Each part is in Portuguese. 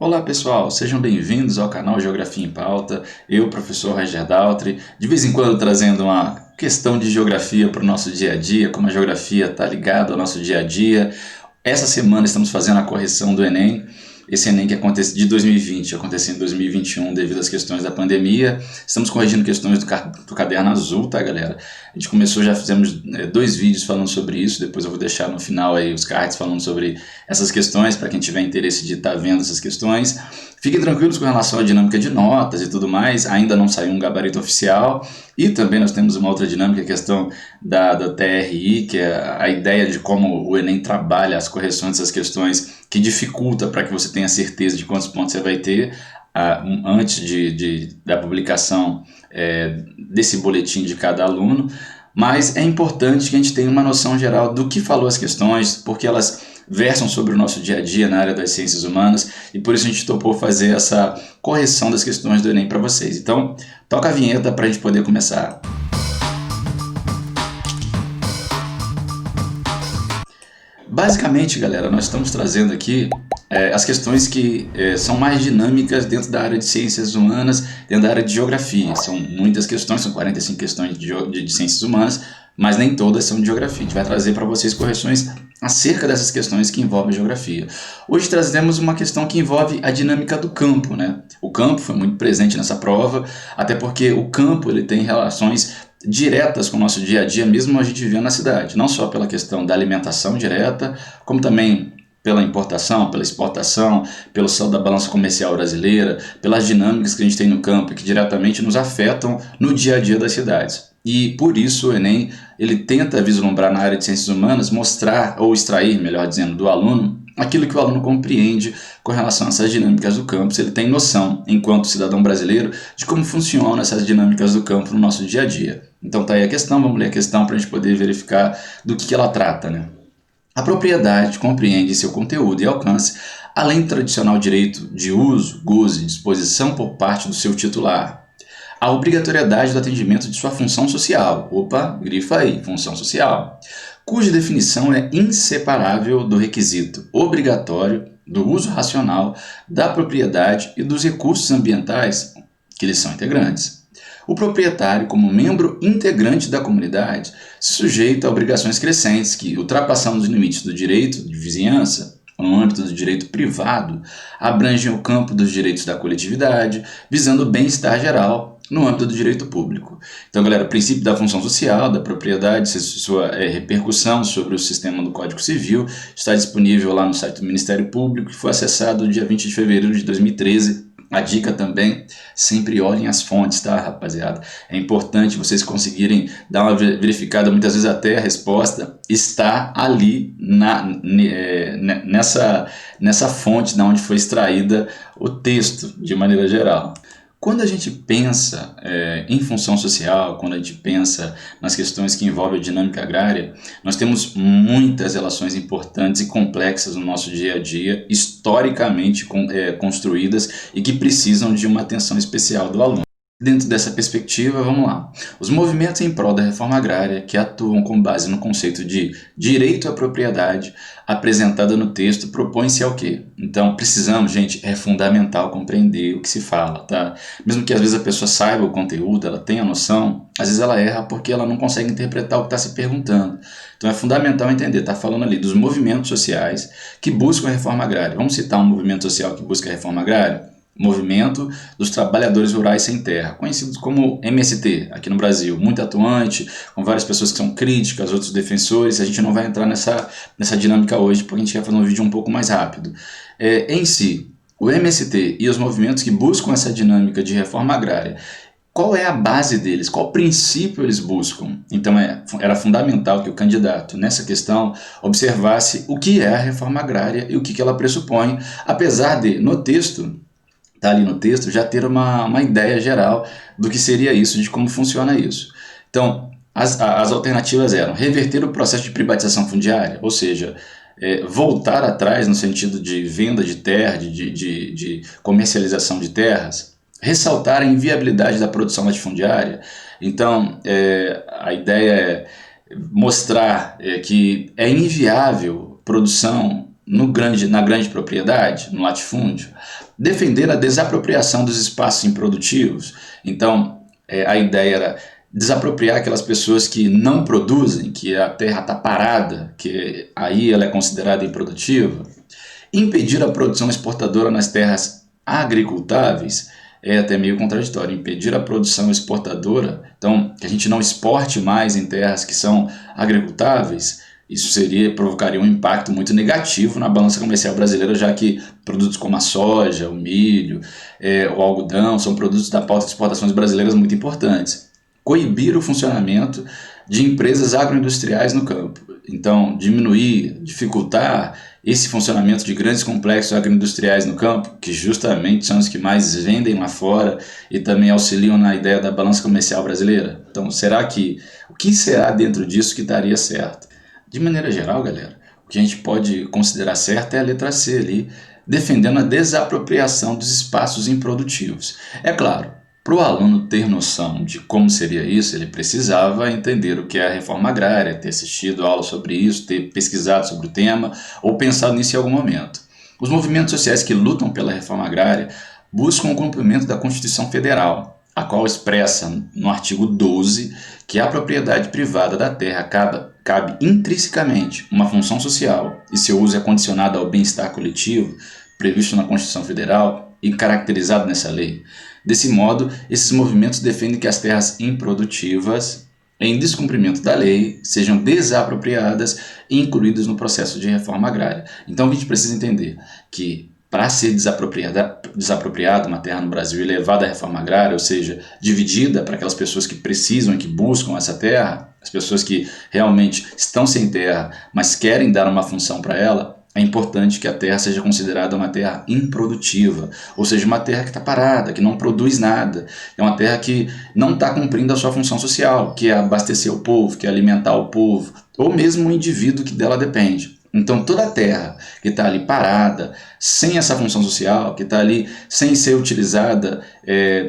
Olá pessoal, sejam bem-vindos ao canal Geografia em Pauta. Eu, professor Roger Daltri, de vez em quando trazendo uma questão de geografia para o nosso dia a dia, como a geografia está ligada ao nosso dia a dia. Essa semana estamos fazendo a correção do Enem. Esse Enem que acontece de 2020, aconteceu em 2021 devido às questões da pandemia. Estamos corrigindo questões do caderno azul, tá, galera? A gente começou, já fizemos dois vídeos falando sobre isso. Depois eu vou deixar no final aí os cards falando sobre essas questões, para quem tiver interesse de estar vendo essas questões. Fiquem tranquilos com relação à dinâmica de notas e tudo mais, ainda não saiu um gabarito oficial. E também nós temos uma outra dinâmica, a questão da TRI, que é a ideia de como o Enem trabalha as correções dessas questões, que dificulta para que você tenha certeza de quantos pontos você vai ter antes da publicação desse boletim de cada aluno. Mas é importante que a gente tenha uma noção geral do que falou as questões, porque elas versam sobre o nosso dia a dia na área das ciências humanas, e por isso a gente topou fazer essa correção das questões do Enem para vocês. Então, toca a vinheta para a gente poder começar. Basicamente, galera, nós estamos trazendo aqui as questões que são mais dinâmicas dentro da área de ciências humanas, dentro da área de geografia. São muitas questões, são 45 questões de ciências humanas, mas nem todas são de geografia. A gente vai trazer para vocês correções acerca dessas questões que envolvem geografia. Hoje trazemos uma questão que envolve a dinâmica do campo, né? O campo foi muito presente nessa prova, até porque o campo ele tem relações diretas com o nosso dia a dia, mesmo a gente vivendo na cidade. Não só pela questão da alimentação direta, como também pela importação, pela exportação, pelo saldo da balança comercial brasileira, pelas dinâmicas que a gente tem no campo e que diretamente nos afetam no dia a dia das cidades. E por isso o Enem ele tenta vislumbrar na área de ciências humanas, mostrar ou extrair, melhor dizendo, do aluno aquilo que o aluno compreende com relação a essas dinâmicas do campo, se ele tem noção, enquanto cidadão brasileiro, de como funcionam essas dinâmicas do campo no nosso dia a dia. Então tá aí a questão, vamos ler a questão para a gente poder verificar do que ela trata, né? A propriedade compreende seu conteúdo e alcance, além do tradicional direito de uso, gozo e disposição por parte do seu titular. A obrigatoriedade do atendimento de sua função social, grifa aí, função social, cuja definição é inseparável do requisito obrigatório do uso racional da propriedade e dos recursos ambientais que lhes são integrantes. O proprietário, como membro integrante da comunidade, se sujeita a obrigações crescentes que, ultrapassando os limites do direito de vizinhança, no âmbito do direito privado, abrangem o campo dos direitos da coletividade, visando o bem-estar geral no âmbito do direito público. Então, galera, o princípio da função social, da propriedade, sua repercussão sobre o sistema do Código Civil, está disponível lá no site do Ministério Público, que foi acessado no dia 20 de fevereiro de 2013. A dica também, sempre olhem as fontes, tá, rapaziada? É importante vocês conseguirem dar uma verificada, muitas vezes até a resposta está ali nessa fonte de onde foi extraída o texto, de maneira geral. Quando a gente pensa em função social, quando a gente pensa nas questões que envolvem a dinâmica agrária, nós temos muitas relações importantes e complexas no nosso dia a dia, historicamente construídas e que precisam de uma atenção especial do aluno. Dentro dessa perspectiva, vamos lá. Os movimentos em prol da reforma agrária, que atuam com base no conceito de direito à propriedade, apresentada no texto, propõem-se ao quê? Então, precisamos, gente, é fundamental compreender o que se fala, tá? Mesmo que às vezes a pessoa saiba o conteúdo, ela tenha noção, às vezes ela erra porque ela não consegue interpretar o que está se perguntando. Então é fundamental entender, está falando ali dos movimentos sociais que buscam a reforma agrária. Vamos citar um movimento social que busca a reforma agrária? Movimento dos Trabalhadores Rurais Sem Terra, conhecidos como MST, aqui no Brasil, muito atuante, com várias pessoas que são críticas, outros defensores. A gente não vai entrar nessa dinâmica hoje, porque a gente quer fazer um vídeo um pouco mais rápido. Em si, o MST e os movimentos que buscam essa dinâmica de reforma agrária, qual é a base deles? Qual princípio eles buscam? Então era fundamental que o candidato, nessa questão, observasse o que é a reforma agrária e o que ela pressupõe, apesar de, no texto, está ali no texto, já ter uma ideia geral do que seria isso, de como funciona isso. Então, as alternativas eram reverter o processo de privatização fundiária, ou seja, voltar atrás no sentido de venda de terra, de comercialização de terras, ressaltar a inviabilidade da produção latifundiária. Então, a ideia é mostrar que é inviável produção na grande propriedade, no latifúndio, defender a desapropriação dos espaços improdutivos. Então, a ideia era desapropriar aquelas pessoas que não produzem, que a terra está parada, que aí ela é considerada improdutiva. Impedir a produção exportadora nas terras agricultáveis é até meio contraditório. Impedir a produção exportadora, então que a gente não exporte mais em terras que são agricultáveis, isso provocaria um impacto muito negativo na balança comercial brasileira, já que produtos como a soja, o milho, o algodão são produtos da pauta de exportações brasileiras muito importantes. Coibir o funcionamento de empresas agroindustriais no campo. Então, diminuir, dificultar esse funcionamento de grandes complexos agroindustriais no campo, que justamente são os que mais vendem lá fora e também auxiliam na ideia da balança comercial brasileira. Então, o que será dentro disso que daria certo? De maneira geral, galera, o que a gente pode considerar certo é a letra C ali, defendendo a desapropriação dos espaços improdutivos. É claro, para o aluno ter noção de como seria isso, ele precisava entender o que é a reforma agrária, ter assistido aula sobre isso, ter pesquisado sobre o tema ou pensado nisso em algum momento. Os movimentos sociais que lutam pela reforma agrária buscam o cumprimento da Constituição Federal, a qual expressa no artigo 12 que a propriedade privada da terra cabe intrinsecamente uma função social e seu uso é condicionado ao bem-estar coletivo, previsto na Constituição Federal e caracterizado nessa lei. Desse modo, esses movimentos defendem que as terras improdutivas, em descumprimento da lei, sejam desapropriadas e incluídas no processo de reforma agrária. Então a gente precisa entender que para ser desapropriada uma terra no Brasil e levada à reforma agrária, ou seja, dividida para aquelas pessoas que precisam e que buscam essa terra, as pessoas que realmente estão sem terra, mas querem dar uma função para ela, é importante que a terra seja considerada uma terra improdutiva, ou seja, uma terra que está parada, que não produz nada. É uma terra que não está cumprindo a sua função social, que é abastecer o povo, que é alimentar o povo, ou mesmo o indivíduo que dela depende. Então toda terra que está ali parada, sem essa função social, que está ali sem ser utilizada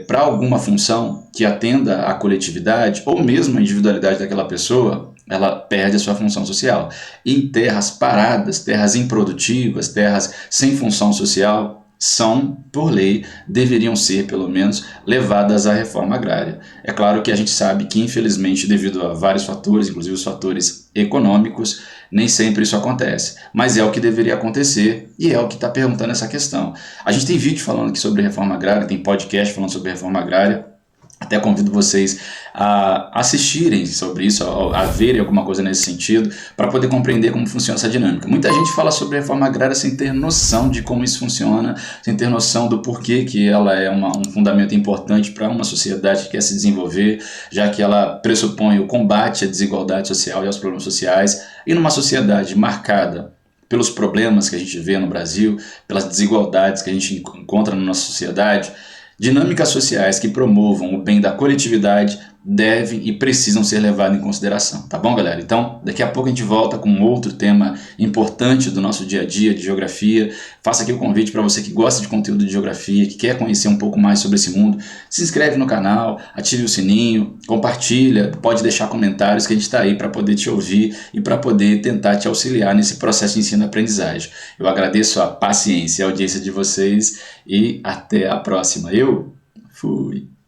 para alguma função que atenda à coletividade, ou mesmo à individualidade daquela pessoa, ela perde a sua função social. E terras paradas, terras improdutivas, terras sem função social, são, por lei, deveriam ser, pelo menos, levadas à reforma agrária. É claro que a gente sabe que, infelizmente, devido a vários fatores, inclusive os fatores econômicos, nem sempre isso acontece. Mas é o que deveria acontecer e é o que está perguntando essa questão. A gente tem vídeo falando aqui sobre reforma agrária, tem podcast falando sobre reforma agrária. Até convido vocês a assistirem sobre isso, a verem alguma coisa nesse sentido, para poder compreender como funciona essa dinâmica. Muita gente fala sobre reforma agrária sem ter noção de como isso funciona, sem ter noção do porquê que ela é um fundamento importante para uma sociedade que quer se desenvolver, já que ela pressupõe o combate à desigualdade social e aos problemas sociais, e numa sociedade marcada pelos problemas que a gente vê no Brasil, pelas desigualdades que a gente encontra na nossa sociedade, dinâmicas sociais que promovam o bem da coletividade devem e precisam ser levadas em consideração, tá bom, galera? Então, daqui a pouco a gente volta com outro tema importante do nosso dia a dia de geografia. Faço aqui o convite para você que gosta de conteúdo de geografia, que quer conhecer um pouco mais sobre esse mundo, se inscreve no canal, ative o sininho, compartilha, pode deixar comentários que a gente está aí para poder te ouvir e para poder tentar te auxiliar nesse processo de ensino e aprendizagem. Eu agradeço a paciência e a audiência de vocês e até a próxima. Eu fui!